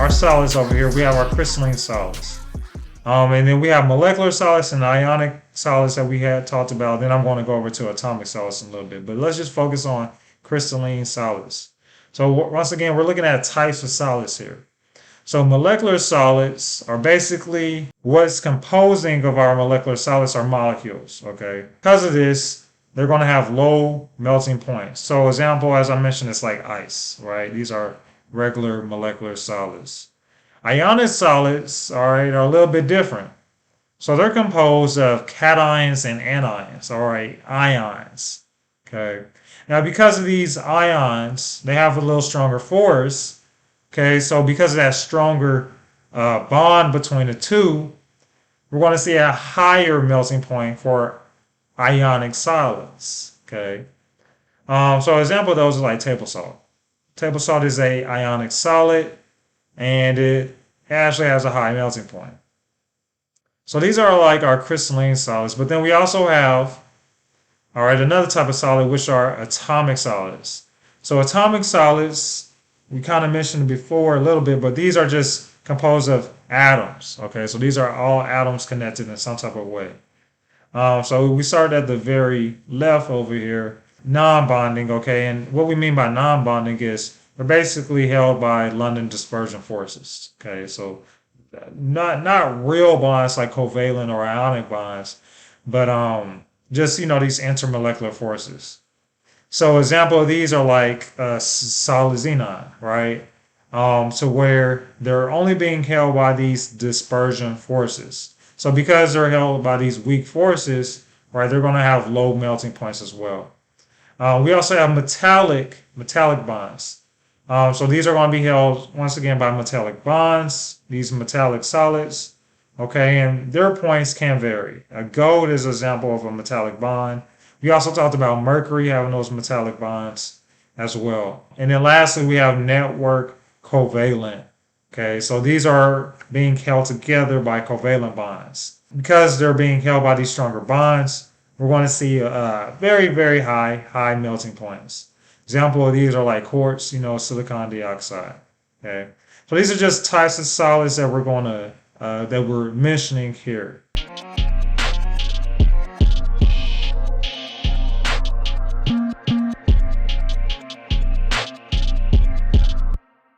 our solids over here. We have our crystalline solids. And then we have molecular solids and ionic solids that we had talked about. Then I'm going to go over to atomic solids in a little bit. But let's just focus on crystalline solids. So once again, we're looking at types of solids here. So molecular solids are basically what's composing of our molecular solids are molecules, okay? Because of this, they're going to have low melting points. So example, as I mentioned, it's like ice, right? These are regular molecular solids. Ionic solids, all right, are a little bit different. So they're composed of cations and anions, all right, ions, okay? Now, because of these ions, they have a little stronger force, okay? So because of that stronger bond between the two, we're going to see a higher melting point for ionic solids, okay? So example of those is like table salt. Table salt is a ionic solid, and it actually has a high melting point. So these are like our crystalline solids, but then we also have, all right, another type of solid, which are atomic solids. So atomic solids, we kind of mentioned before a little bit, but these are just composed of atoms, okay? So these are all atoms connected in some type of way. So we start at the very left over here, non-bonding, okay? And what we mean by non-bonding is they're basically held by London dispersion forces, okay? So not real bonds like covalent or ionic bonds, but just, these intermolecular forces. So example of these are like solid xenon, right? So where they're only being held by these dispersion forces. So because they're held by these weak forces, right, they're going to have low melting points as well. We also have metallic bonds. So these are going to be held once again by metallic bonds, these metallic solids, okay, and their points can vary. Gold is an example of a metallic bond. We also talked about mercury having those metallic bonds as well. And then lastly, we have network covalent. Okay, so these are being held together by covalent bonds. Because they're being held by these stronger bonds, we're going to see very, very high melting points. Example of these are like quartz, silicon dioxide. Okay, so these are just types of solids that we're mentioning here.